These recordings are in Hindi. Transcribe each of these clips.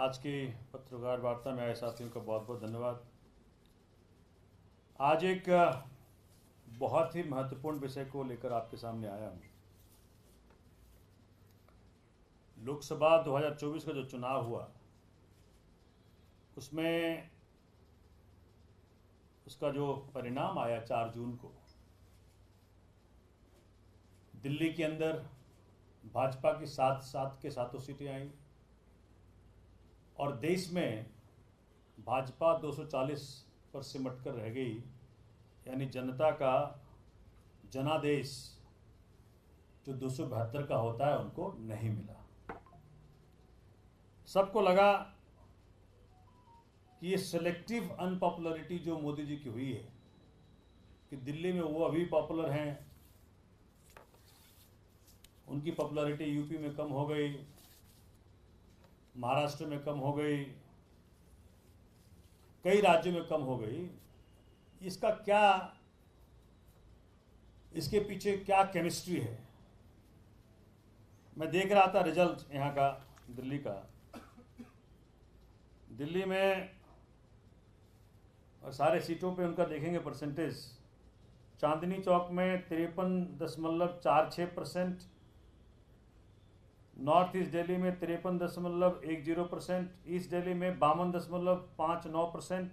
आज की पत्रकार वार्ता में आए साथियों का बहुत बहुत धन्यवाद। आज एक बहुत ही महत्वपूर्ण विषय को लेकर आपके सामने आया हूँ। लोकसभा 2024 का जो चुनाव हुआ उसमें उसका जो परिणाम आया 4 जून को, दिल्ली के अंदर भाजपा की 7 के 7 सीटें आई और देश में भाजपा 240 पर सिमट कर रह गई, यानी जनता का जनादेश जो 272 का होता है उनको नहीं मिला। सबको लगा कि ये सिलेक्टिव अनपॉपुलरिटी जो मोदी जी की हुई है कि दिल्ली में वो अभी पॉपुलर हैं, उनकी पॉपुलरिटी यूपी में कम हो गई, महाराष्ट्र में कम हो गई, कई राज्यों में कम हो गई। इसका क्या, इसके पीछे क्या केमिस्ट्री है? मैं देख रहा था रिजल्ट यहाँ का, दिल्ली का। दिल्ली में और सारे सीटों पे उनका देखेंगे परसेंटेज। चांदनी चौक में 53.46%, नॉर्थ ईस्ट दिल्ली में 53.10%, ईस्ट दिल्ली में 52.59%,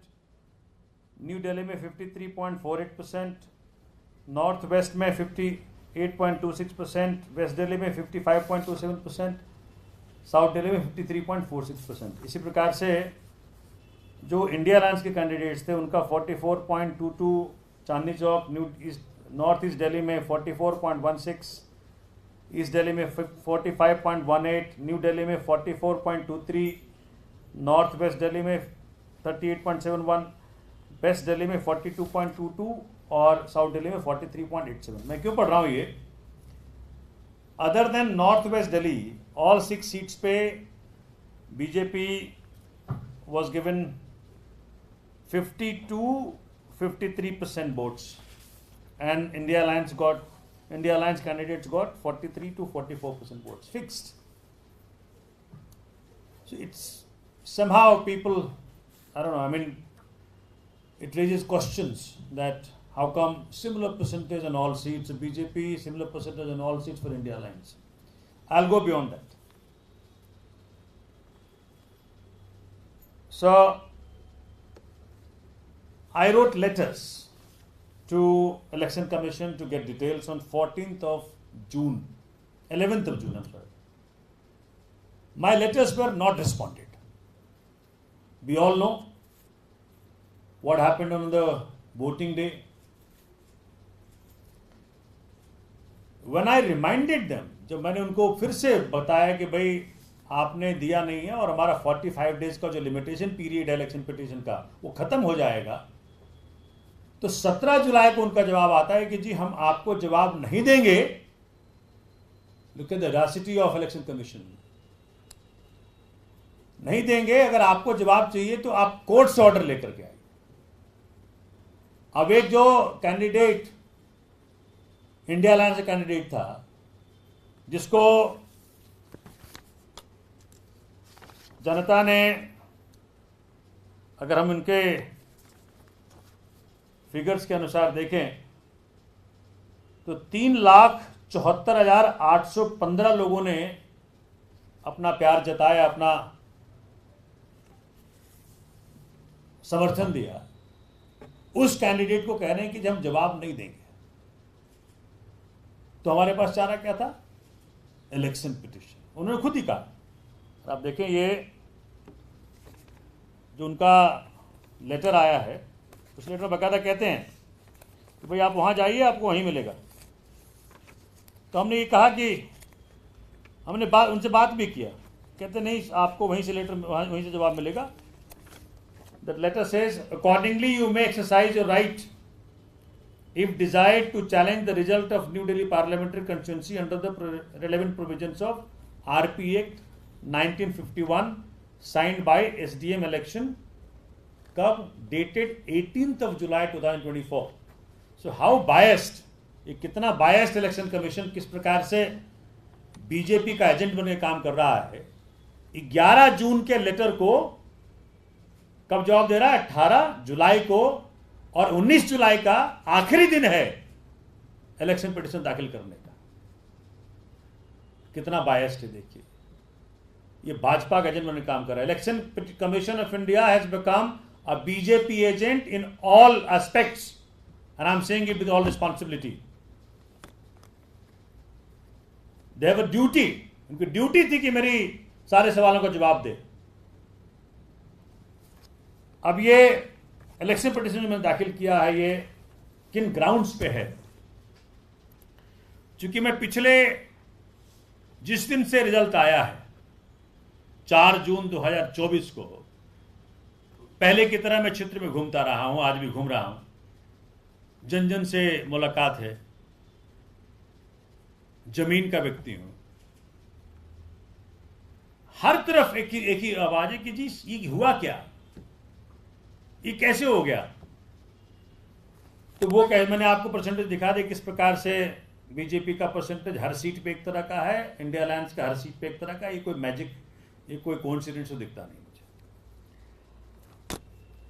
न्यू दिल्ली में 53.48%, नॉर्थ वेस्ट में 58.26%, वेस्ट दिल्ली में 55.27%, साउथ दिल्ली में 53.46%। इसी प्रकार से जो इंडिया अलायंस के कैंडिडेट्स थे उनका 44.22 चांदनी चौक, नॉर्थ ईस्ट दिल्ली में 44.16, ईस्ट दिल्ली में 45.18, न्यू दिल्ली में 44.23, नॉर्थ वेस्ट दिल्ली में 38.71, वेस्ट दिल्ली में 42.22 और साउथ दिल्ली में 43.87। मैं क्यों पढ़ रहा हूँ ये? Other than north west Delhi, all 6 seats पे BJP was given 52-53% votes and India Alliance candidates got 43-44% votes fixed. So it's somehow people, I don't know, I mean, it raises questions that how come similar percentage on all seats of BJP, similar percentage on all seats for India Alliance. I'll go beyond that. So I wrote letters to Election Commission to get details on 11th of June. I'm sorry. My letters were not responded. We all know what happened on the voting day. When I reminded them, जब मैंने उनको फिर से बताया कि भाई आपने दिया नहीं है और हमारा 45 डेज का जो लिमिटेशन पीरियड है इलेक्शन पिटीशन का वो खत्म हो जाएगा, तो 17 जुलाई को उनका जवाब आता है कि जी हम आपको जवाब नहीं देंगे। Look at the audacity of election commission. नहीं देंगे, अगर आपको जवाब चाहिए तो आप कोर्ट से ऑर्डर लेकर के आइए। अब एक जो कैंडिडेट इंडिया अलायंस से कैंडिडेट था, जिसको जनता ने, अगर हम इनके फिगर्स के अनुसार देखें तो 3,74,815 लोगों ने अपना प्यार जताया, अपना समर्थन दिया। उस कैंडिडेट को कह रहे हैं कि जब हम जवाब नहीं देंगे, तो हमारे पास चारा क्या था? Election petition. उन्होंने खुद ही कहा। आप देखें ये जो उनका लेटर आया है, उस लेटर में बकायदा कहते हैं कि भाई आप वहाँ जाइए, आपको वहीं मिलेगा। तो हमने ये कहा कि हमने उनसे बात भी किया, कहते नहीं आपको वहीं से लेटर, वहीं से जवाब मिलेगा। That letter says accordingly you may exercise your right if desired to challenge the result of New Delhi parliamentary constituency under the relevant provisions of RP Act 1951 signed by SDM election, कब? Dated 18th of July 2024. So how biased, ये कितना biased इलेक्शन कमीशन किस प्रकार से बीजेपी का एजेंट बनकर काम कर रहा है, 11 जून के लेटर को कब जवाब दे रहा है? 18 जुलाई को, और 19 जुलाई का आखिरी दिन है इलेक्शन पिटीशन दाखिल करने का। कितना बायस्ड है देखिए, ये भाजपा का एजेंट ने काम कर रहा है। Election commission of India has become a BJP agent in all aspects, and I am saying it with all responsibility. They have a duty, उनकी ड्यूटी थी कि मेरी सारे सवालों का जवाब दे। अब ये इलेक्शन पिटीशन जो मैंने दाखिल किया है, ये किन ग्राउंड्स पे है? चूंकि मैं पिछले जिस दिन से रिजल्ट आया है 4 जून 2024 को, पहले की तरह मैं क्षेत्र में घूमता रहा हूं, आज भी घूम रहा हूं, जन जन से मुलाकात है, जमीन का व्यक्ति हूं। हर तरफ एक ही आवाज है कि जी ये हुआ क्या, ये कैसे हो गया? तो वो मैंने आपको परसेंटेज दिखा दे किस प्रकार से बीजेपी का परसेंटेज हर सीट पे एक तरह का है, इंडिया अलायंस का हर सीट पे एक तरह का। ये कोई मैजिक, ये कोई कोइंसिडेंस तो दिखता नहीं मुझे।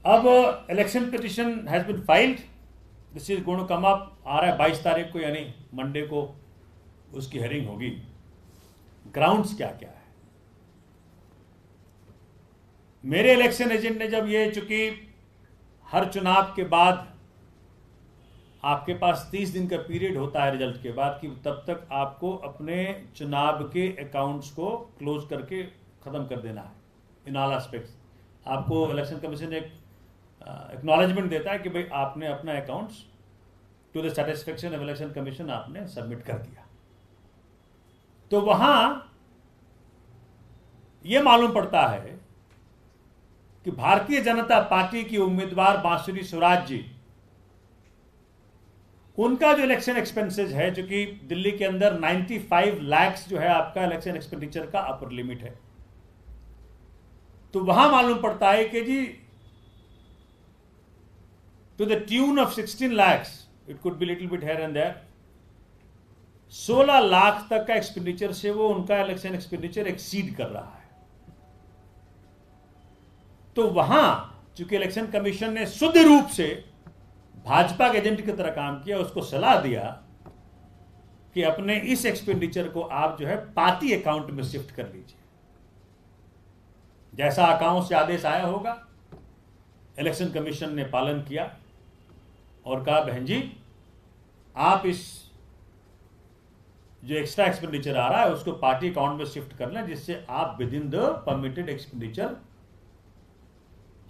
अब election petition has been filed, this is going to come up, आ रहा है 22 तारीख को, यानी मंडे को उसकी हेयरिंग होगी। ग्राउंड्स क्या क्या है? मेरे इलेक्शन एजेंट ने जब ये, चूंकि हर चुनाव के बाद आपके पास 30 दिन का पीरियड होता है रिजल्ट के बाद, कि तब तक आपको अपने चुनाव के अकाउंट्स को क्लोज करके खत्म कर देना है इन ऑल एस्पेक्ट्स। आपको इलेक्शन कमीशन एक एक्नॉलेजमेंट देता है कि भाई आपने अपना accounts to the satisfaction of election commission आपने सबमिट कर दिया। तो वहां यह मालूम पड़ता है कि भारतीय जनता पार्टी की उम्मीदवार बांसुरी स्वराज जी, उनका जो इलेक्शन एक्सपेंसेस है, जो कि दिल्ली के अंदर 95 लाख जो है आपका इलेक्शन एक्सपेंडिचर का अपर लिमिट है, तो वहां मालूम पड़ता है कि जी to the tune of 16 lakh, it could be little bit here and there, 16 lakh तक का एक्सपेंडिचर से वो उनका इलेक्शन एक्सपेंडिचर एक्सीड कर रहा है। तो वहां चूंकि इलेक्शन कमीशन ने शुद्ध रूप से भाजपा के एजेंट की तरह काम किया, उसको सलाह दिया कि अपने इस एक्सपेंडिचर को आप जो है पार्टी अकाउंट में शिफ्ट कर लीजिए। जैसा अकाउंट से आदेश आया होगा, इलेक्शन कमीशन ने पालन किया और कहा बहन जी आप इस जो एक्स्ट्रा एक्सपेंडिचर आ रहा है उसको पार्टी अकाउंट में शिफ्ट कर लें, जिससे आप with in the permitted expenditure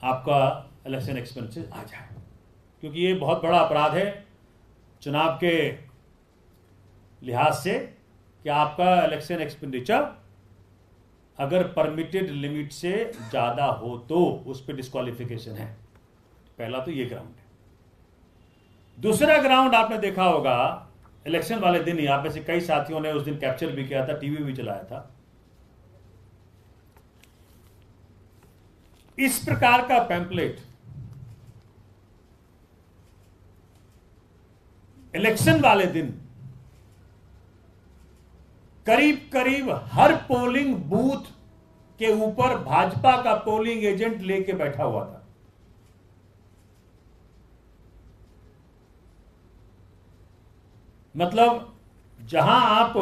आपका इलेक्शन एक्सपेंसेस आ जाए। क्योंकि ये बहुत बड़ा अपराध है चुनाव के लिहाज से कि आपका इलेक्शन एक्सपेंडिचर अगर परमिटेड लिमिट से ज्यादा हो तो उस पर डिस्क्वालिफिकेशन है। पहला तो ये ग्राउंड है। दूसरा ग्राउंड आपने देखा होगा, इलेक्शन वाले दिन ही आप में से कई साथियों ने उस दिन कैप्चर भी किया था, टीवी भी चलाया था। इस प्रकार का पैम्पलेट इलेक्शन वाले दिन करीब करीब हर पोलिंग बूथ के ऊपर भाजपा का पोलिंग एजेंट लेके बैठा हुआ था। मतलब जहां आप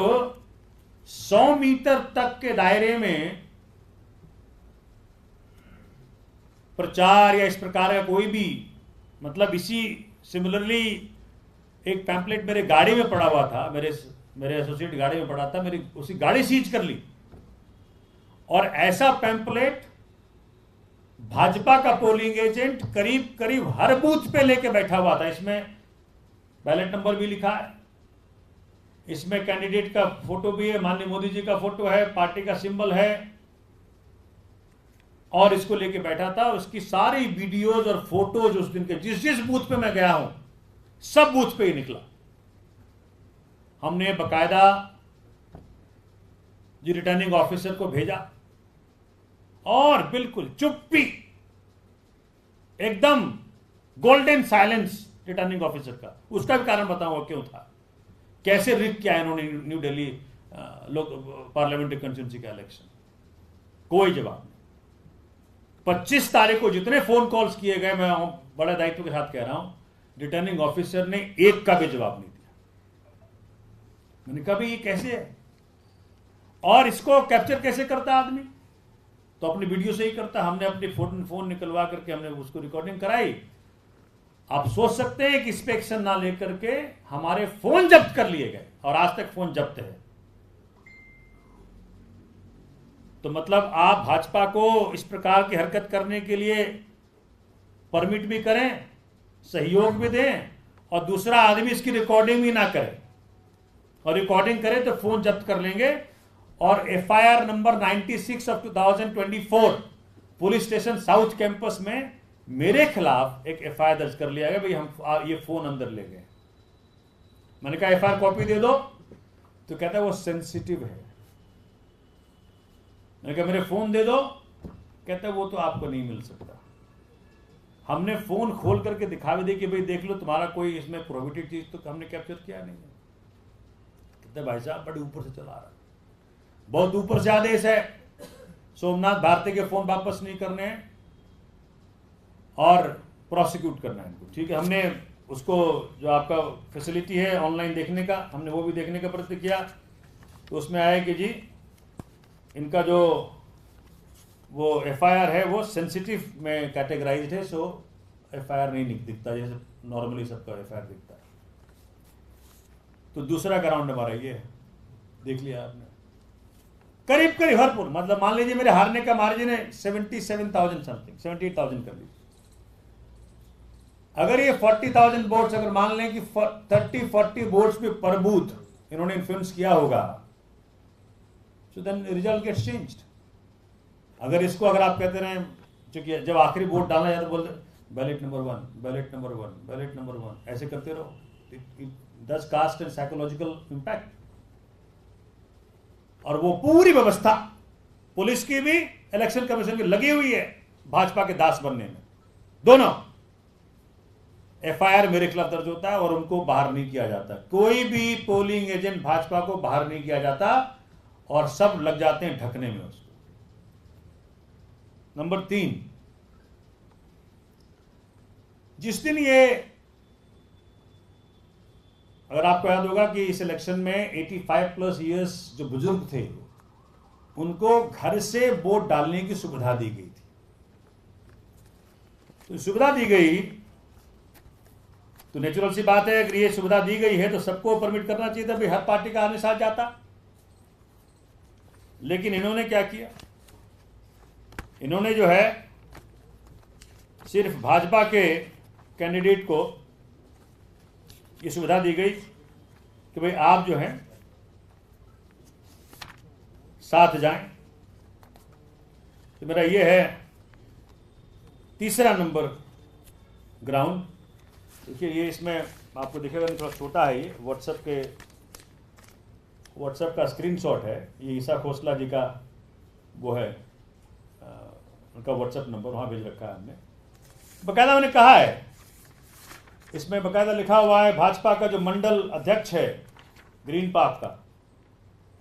100 मीटर तक के दायरे में प्रचार या इस प्रकार का कोई भी, मतलब इसी सिमिलरली एक पैम्पलेट मेरे गाड़ी में पड़ा हुआ था, मेरे एसोसिएट गाड़ी में पड़ा था, मेरी उसी गाड़ी सीज कर ली। और ऐसा पैम्पलेट भाजपा का पोलिंग एजेंट करीब करीब हर बूथ पे लेके बैठा हुआ था। इसमें बैलेट नंबर भी लिखा है, इसमें कैंडिडेट का फोटो भी है, माननीय मोदी जी का फोटो है, पार्टी का सिंबल है, और इसको लेके बैठा था। उसकी सारी वीडियोज और फोटोज उस दिन के जिस जिस बूथ पे मैं गया हूं सब बूथ पे ही निकला। हमने बकायदा जी रिटर्निंग ऑफिसर को भेजा और बिल्कुल चुप्पी, एकदम गोल्डन साइलेंस रिटर्निंग ऑफिसर का। उसका भी कारण बताऊंगा क्यों था, कैसे रिग किया इन्होंने न्यू दिल्ली लोग पार्लियामेंट्री कंस्टिट्यूंसी का इलेक्शन। कोई जवाब नहीं। 25 तारीख को जितने फोन कॉल्स किए गए, मैं बड़ा दायित्व के साथ कह रहा हूं, रिटर्निंग ऑफिसर ने एक का भी जवाब नहीं दिया। मैंने कहा भाई ये कैसे है, और इसको कैप्चर कैसे करता आदमी? तो अपनी वीडियो से ही करता। हमने अपनी फोन निकलवा करके हमने उसको रिकॉर्डिंग कराई। आप सोच सकते हैं कि इस पे एक्शन ना लेकर के हमारे फोन जब्त कर लिए गए, और आज तक फोन जब्त है। तो मतलब आप भाजपा को इस प्रकार की हरकत करने के लिए परमिट भी करें, सहयोग भी दें, और दूसरा आदमी इसकी रिकॉर्डिंग भी ना करे, और रिकॉर्डिंग करे तो फोन जब्त कर लेंगे। और FIR number 96 of 2024 police station south campus में मेरे खिलाफ एक एफआईआर दर्ज कर लिया गया, भाई हम ये फोन अंदर ले गए। मैंने कहा एफआईआर कॉपी दे दो, तो कहता है वो सेंसिटिव है। मैंने कहा मेरे फोन दे दो, कहता है वो तो आपको नहीं मिल सकता। हमने फोन खोल करके दिखा भी दे कि भाई देख लो तुम्हारा कोई इसमें प्रोहिबिटेड चीज तो हमने कैप्चर किया नहीं है। कहते भाई साहब बड़े ऊपर से चला रहा है, बहुत ऊपर से आदेश है, सोमनाथ भारती के फोन वापस नहीं करने हैं और प्रोसिक्यूट करना है इनको। ठीक है, हमने उसको जो आपका फैसिलिटी है ऑनलाइन देखने का, हमने वो भी देखने का प्रयत्न किया। तो उसमें आया कि जी इनका जो वो एफआईआर है वो सेंसिटिव में कैटेगराइज्ड है, सो एफआईआर नहीं दिखता जैसे नॉर्मली सबका एफआईआर दिखता है। तो दूसरा ग्राउंड हमारा ये है, देख लिया आपने, करीब करीब भरपूर। मतलब मान लीजिए मेरे हारने का मार्जिन है 77,000 समथिंग, 78,000 कर लीजिए। अगर ये 40,000 वोट्स अगर मान लें कि 30-40 वोट्स पे पर बूथ इन्होंने इन्फ्लुएंस किया होगा, so then result gets changed. अगर इसको अगर आप कहते रहे, चूंकि जब आखिरी वोट डालना जाता बोलते ballot number 1, ballot number 1, ballot number 1, ऐसे करते रहो, it does cast and psychological impact. और वो पूरी व्यवस्था पुलिस की भी इलेक्शन कमीशन की लगी हुई है भाजपा के दास बनने में। दोनों एफआईआर मेरे खिलाफ दर्ज होता है और उनको बाहर नहीं किया जाता। कोई भी पोलिंग एजेंट भाजपा को बाहर नहीं किया जाता और सब लग जाते हैं ढकने में उसको। नंबर 3, जिस दिन ये, अगर आपको याद होगा कि इस इलेक्शन में 85+ ईयर्स जो बुजुर्ग थे उनको घर से वोट डालने की सुविधा दी गई थी। तो सुविधा दी गई तो नेचुरल सी बात है, अगर ये सुविधा दी गई है तो सबको परमिट करना चाहिए था, भाई हर पार्टी का आने साथ जाता। लेकिन इन्होंने क्या किया, इन्होंने जो है सिर्फ भाजपा के कैंडिडेट को ये सुविधा दी गई कि भाई आप जो हैं साथ जाएं। तो मेरा ये है तीसरा नंबर ग्राउंड। देखिए ये इसमें आपको दिखेगा नहीं, थोड़ा छोटा है, ये व्हाट्सएप का स्क्रीनशॉट है। ये ईसा खोसला जी का वो है, उनका व्हाट्सएप नंबर वहाँ भेज रखा है हमने। बकायदा उन्होंने कहा है, इसमें बकायदा लिखा हुआ है, भाजपा का जो मंडल अध्यक्ष है ग्रीन पार्क का,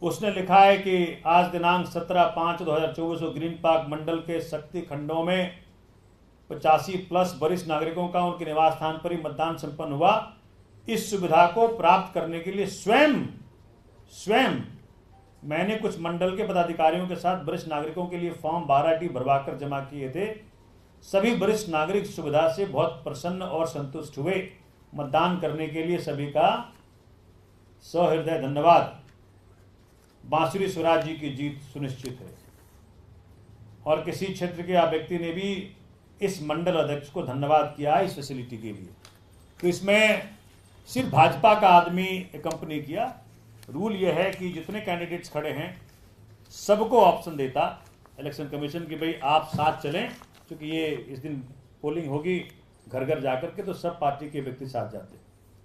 उसने लिखा है कि आज दिनांक 17/5/2024 को ग्रीन पार्क मंडल के शक्ति खंडों में 85+ वरिष्ठ नागरिकों का उनके निवास स्थान पर ही मतदान संपन्न हुआ। इस सुविधा को प्राप्त करने के लिए स्वयं मैंने कुछ मंडल के पदाधिकारियों के साथ वरिष्ठ नागरिकों के लिए फॉर्म 12T भरवाकर जमा किए थे। सभी वरिष्ठ नागरिक सुविधा से बहुत प्रसन्न और संतुष्ट हुए। मतदान करने के लिए सभी का सहृदय धन्यवाद। बांसुरी स्वराज जी की जीत सुनिश्चित है। और किसी क्षेत्र के आप व्यक्ति ने भी इस मंडल अध्यक्ष को धन्यवाद किया इस फैसिलिटी के लिए। तो इसमें सिर्फ भाजपा का आदमी कंपनी किया। रूल यह है कि जितने कैंडिडेट्स खड़े हैं सबको ऑप्शन देता इलेक्शन कमीशन कि भाई आप साथ चलें, क्योंकि ये इस दिन पोलिंग होगी घर घर जाकर के, तो सब पार्टी के व्यक्ति साथ जाते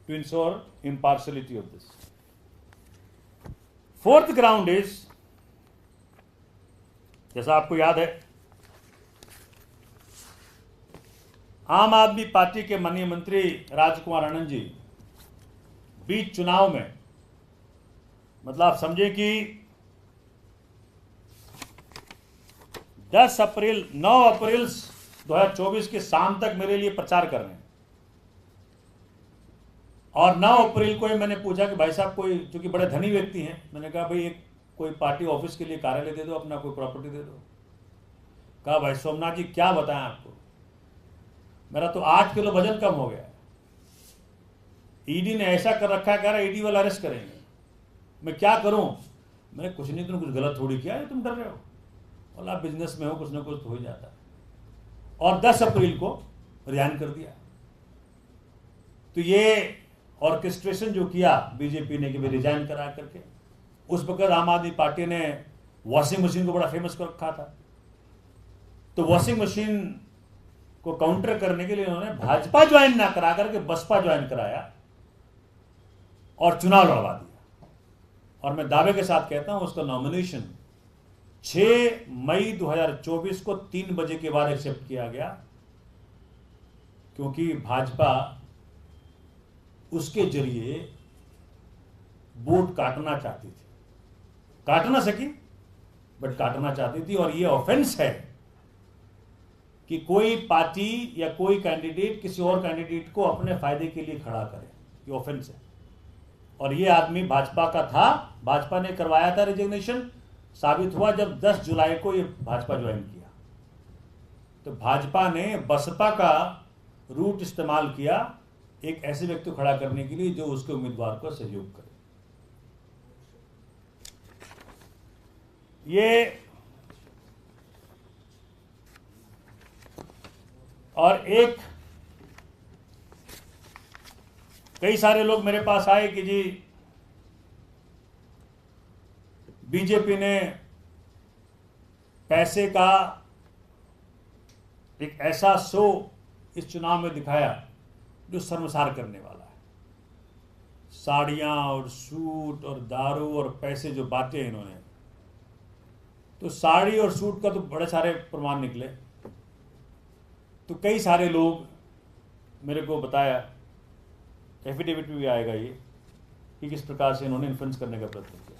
to ensure impartiality of this. Fourth ground is, जैसा आपको याद है, आम आदमी पार्टी के माननीय मंत्री राजकुमार आनंद जी बीच चुनाव में, मतलब आप समझे कि 9 अप्रैल 2024 की शाम तक मेरे लिए प्रचार कर रहे हैं। और 9 अप्रैल को ही मैंने पूछा कि भाई साहब कोई, चूंकि बड़े धनी व्यक्ति हैं, मैंने कहा भाई एक कोई पार्टी ऑफिस के लिए कार्यालय दे दो, अपना कोई प्रॉपर्टी दे दो। कहा भाई सोमनाथ जी क्या बताएं आपको, मेरा तो 8 किलो वजन कम हो गया। ईडी ने ऐसा कर रखा है, कह रहा ईडी वाला अरेस्ट करेंगे, मैं क्या करूं? मैंने कुछ नहीं, तुमने कुछ गलत थोड़ी किया है, तुम डर रहे हो, बोला आप बिजनेस में हो, कुछ ना कुछ तो हो ही जाता है। और 10 अप्रैल को रिजाइन कर दिया। तो ये ऑर्केस्ट्रेशन जो किया बीजेपी ने कि भाई रिजाइन करा करके, उस वक्त आम आदमी पार्टी ने वॉशिंग मशीन को बड़ा फेमस कर रखा था। तो वॉशिंग मशीन को काउंटर करने के लिए उन्होंने भाजपा ज्वाइन ना करा करके बसपा ज्वाइन कराया और चुनाव लड़वा दिया। और मैं दावे के साथ कहता हूं उसका नॉमिनेशन 6 मई 2024 को 3 बजे के बाद एक्सेप्ट किया गया, क्योंकि भाजपा उसके जरिए वोट काटना चाहती थी। काट ना सकी, बट काटना चाहती थी। और यह ऑफेंस है कि कोई पार्टी या कोई कैंडिडेट किसी और कैंडिडेट को अपने फायदे के लिए खड़ा करे, ये ऑफेंस है। और ये आदमी भाजपा का था, भाजपा ने करवाया था रिजिग्नेशन, साबित हुआ जब 10 जुलाई को ये भाजपा ज्वाइन किया। तो भाजपा ने बसपा का रूट इस्तेमाल किया एक ऐसे व्यक्ति को खड़ा करने के लिए जो उसके उम्मीदवार को सहयोग करे। ये और एक कई सारे लोग मेरे पास आए कि जी बीजेपी ने पैसे का एक ऐसा शो इस चुनाव में दिखाया जो शर्मसार करने वाला है। साड़ियां और सूट और दारू और पैसे जो बांटे इन्होंने, तो साड़ी और सूट का तो बड़े सारे प्रमाण निकले। तो कई सारे लोग मेरे को बताया, एफिडेविट भी आएगा ये, कि किस प्रकार से इन्होंने इन्फ्लुएंस करने का प्रयत्न किया।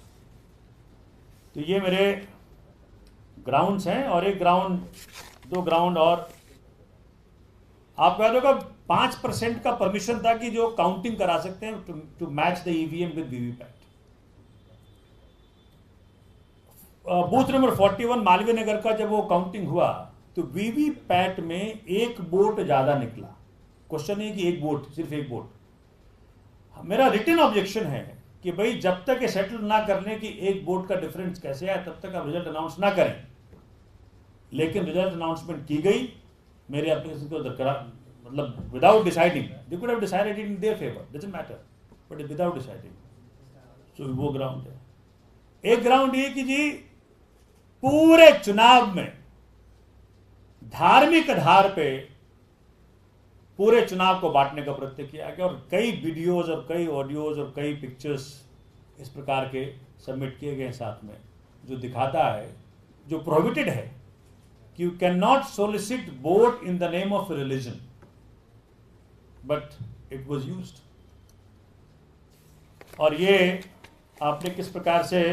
तो ये मेरे ग्राउंड्स हैं। और एक ग्राउंड, 2 ग्राउंड और आपको याद होगा 5% का परमिशन था कि जो काउंटिंग करा सकते हैं to match the EVM with VVPAT. Booth number 41 Malviya Nagar का जब वो काउंटिंग हुआ तो वीवीपैट में एक वोट ज्यादा निकला। क्वेश्चन नहीं कि एक वोट, सिर्फ एक वोट। मेरा रिटन ऑब्जेक्शन है कि भाई जब तक ये सेटल ना करने की एक वोट का डिफरेंस कैसे आए तब तक आप रिजल्ट अनाउंस ना करें। लेकिन रिजल्ट अनाउंसमेंट की गई मेरे एप्लीकेशन को दरकरार, मतलब without deciding, they could have decided in their favour, doesn't matter, but without deciding. So वो ग्राउंड है। एक ग्राउंड ये कि जी पूरे चुनाव में धार्मिक आधार पे पूरे चुनाव को बांटने का प्रयत्न किया गया और कई वीडियोस और कई ऑडियोज और कई पिक्चर्स इस प्रकार के सबमिट किए गए साथ में, जो दिखाता है, जो प्रोहिबिटेड है कि you can not solicit vote in the name of religion, but it was used. और ये आपने किस प्रकार से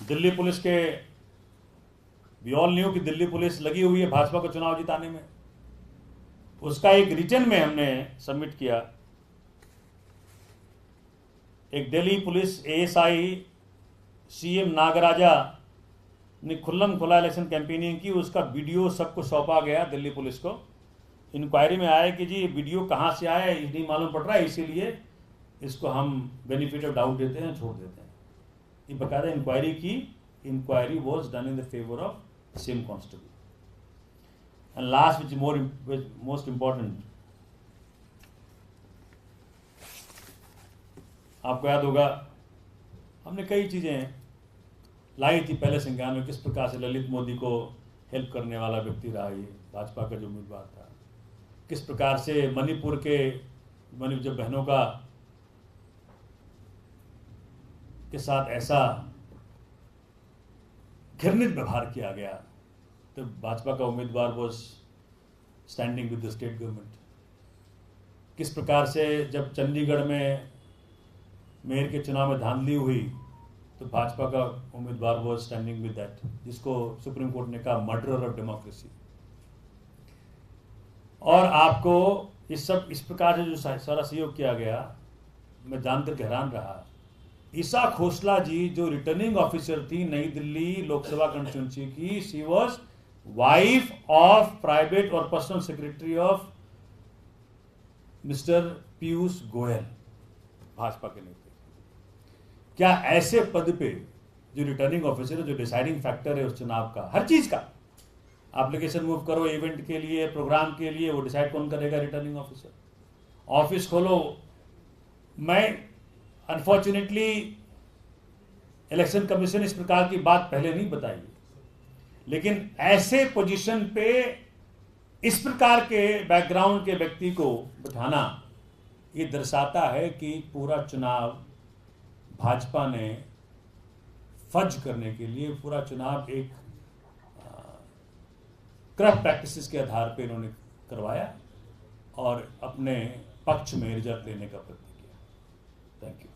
दिल्ली पुलिस के, वी ऑल न्यू कि दिल्ली पुलिस लगी हुई है भाजपा को चुनाव जिताने में, उसका एक रिटन में हमने सबमिट किया। एक Delhi police ASI CM Nagaraja ने खुल्लम खुला इलेक्शन कैंपेनिंग की, उसका वीडियो सबको सौंपा गया दिल्ली पुलिस को। इंक्वायरी में आया कि जी ये वीडियो कहाँ से आया है नहीं मालूम पड़ रहा है, इसीलिए इसको हम बेनिफिट ऑफ डाउट देते हैं, छोड़ देते हैं। ये बकायदा इंक्वायरी की, inquiry was done in the favour of same constable. And last which most important, आपको याद होगा हमने कई चीजें लाई थी पहले संज्ञान में, किस प्रकार से ललित मोदी को हेल्प करने वाला व्यक्ति रहा ये भाजपा का जो उम्मीदवार था, किस प्रकार से मणिपुर के जब बहनों का के साथ ऐसा घृणित व्यवहार किया गया, तो भाजपा का उम्मीदवार was standing with the state government. किस प्रकार से जब चंडीगढ़ में मेयर के चुनाव में धांधली हुई तो भाजपा का उम्मीदवार वो स्टैंडिंग विद दैट, जिसको सुप्रीम कोर्ट ने कहा मर्डरर ऑफ डेमोक्रेसी। और आपको इस प्रकार से जो सारा सहयोग किया गया, मैं जानकर हैरान रहा। ईसा खोसला जी जो रिटर्निंग ऑफिसर थी नई दिल्ली लोकसभा कंस्टिट्यूंसी की, she was wife of private और personal secretary of Mr Piyush Goyal, Bhajpa के नेता। क्या ऐसे पद पे जो रिटर्निंग ऑफिसर है, जो डिसाइडिंग फैक्टर है उस चुनाव का, हर चीज का, एप्लीकेशन मूव करो इवेंट के लिए, प्रोग्राम के लिए, वो डिसाइड कौन करेगा? Returning officer. ऑफिस खोलो। मैं अनफॉर्चुनेटली इलेक्शन कमीशन इस प्रकार की बात पहले नहीं बताई, लेकिन ऐसे पोजीशन पे इस प्रकार के बैकग्राउंड के व्यक्ति को बिठाना, ये दर्शाता है कि पूरा चुनाव भाजपा ने फज करने के लिए, पूरा चुनाव एक करप्ट प्रैक्टिसेस के आधार पे इन्होंने करवाया और अपने पक्ष में रिजल्ट लेने का प्रयत्न किया। Thank you.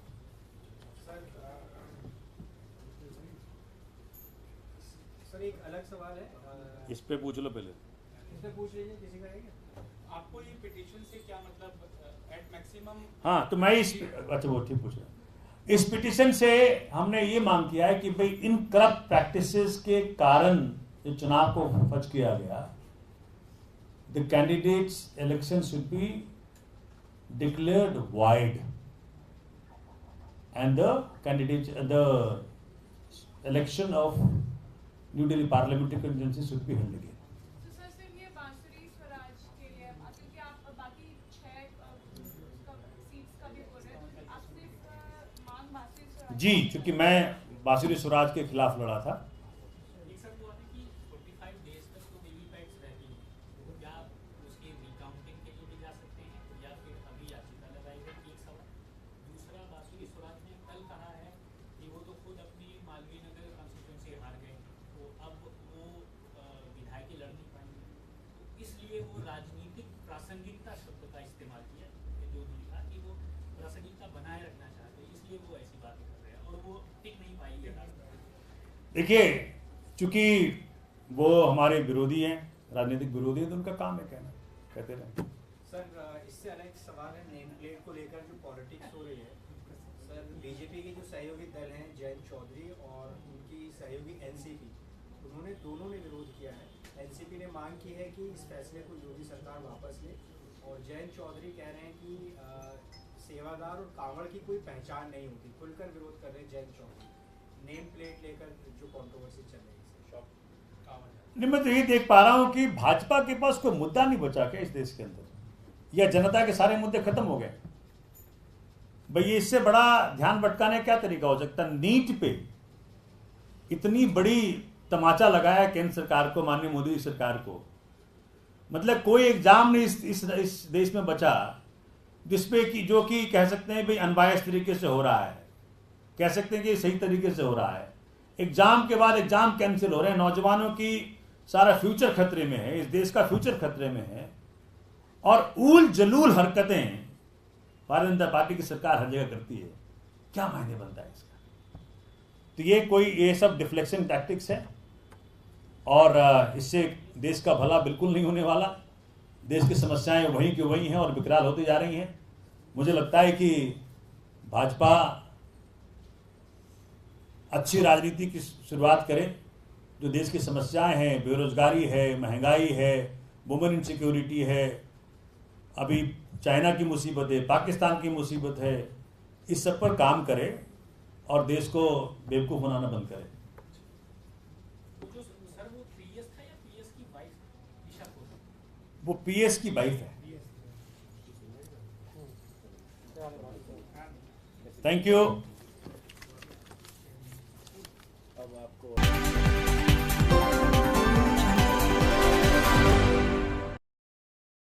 सर एक अलग सवाल है, इस पे पूछ लो पहले। इस पे पूछ लीजिए, किसी का है क्या? आपको ये पिटीशन से क्या मतलब, एट मैक्सिमम? हाँ, तो मैं अच्छा वो ठीक पूछ रहा हूँ। इस पिटीशन से हमने ये मांग किया है कि भाई इन करप्ट प्रैक्टिसेस के कारण जो चुनाव को फज किया गया, the candidate's election should be declared void and the election of New Delhi parliamentary convention should be held again. जी, क्योंकि मैं बांसुरी स्वराज के खिलाफ लड़ा था। राजनीतिक प्रासंगिकता शब्द का इस्तेमाल किया, जो उन्होंने कहा कि वो प्रासंगिकता बनाए रखना चाहते हैं, इसलिए वो ऐसी बातें कर रहे हैं और वो टिक नहीं पाएंगे। देखिए, चूंकि वो हमारे विरोधी हैं, राजनीतिक विरोधी हैं, तो उनका काम है कहना, कहते रहे। सर इससे अलग सवाल है नेम प्लेट को लेकर जो पॉलिटिक्स हो रही है। सर बीजेपी के जो सहयोगी दल हैं जयंत चौधरी और उनकी सहयोगी एनसीपी, उन्होंने दोनों ने विरोध किया है। एनसीपी ने मांग की है कि इस फैसले को योगी सरकार वापस ले, और जयंत चौधरी कह रहे हैं कि सेवादार और कांवड़ की कोई पहचान नहीं होती। खुलकर विरोध कर रहे हैं जयंत चौधरी नेम प्लेट लेकर जो कंट्रोवर्सी चल रही है। नहीं, मैं तो ये देख पा रहा हूँ कि भाजपा के पास कोई मुद्दा नहीं बचा क्या इस देश के अंदर, या जनता के सारे मुद्दे खत्म हो गए? भाई इससे बड़ा ध्यान भटकाने का क्या तरीका हो सकता? नीट पे इतनी बड़ी तमाचा लगाया केंद्र सरकार को, माननीय मोदी सरकार को। मतलब कोई एग्जाम नहीं इस देश में बचा जिसपे कि जो कि कह सकते हैं भाई अनबायस तरीके से हो रहा है, कह सकते हैं कि सही तरीके से हो रहा है। एग्जाम के बाद एग्जाम कैंसिल हो रहे हैं, नौजवानों की सारा फ्यूचर खतरे में है, इस देश का फ्यूचर खतरे में है, और ऊल जलूल हरकतें भारतीय जनता पार्टी की सरकार हर जगह करती है। क्या मायने बनता है इसका? तो ये सब डिफ्लेक्शन टैक्टिक्स है, और इससे देश का भला बिल्कुल नहीं होने वाला। देश की समस्याएं वहीं की वहीं हैं और विकराल होती जा रही हैं। मुझे लगता है कि भाजपा अच्छी राजनीति की शुरुआत करे। जो देश की समस्याएं हैं, बेरोजगारी है, महंगाई है, वुमेन इनसिक्योरिटी है, अभी चाइना की मुसीबत है, पाकिस्तान की मुसीबत है, इस सब पर काम करे और देश को बेवकूफ़ बनाना बंद करे। वो पीएस की वाइफ है। Thank you. अब आपको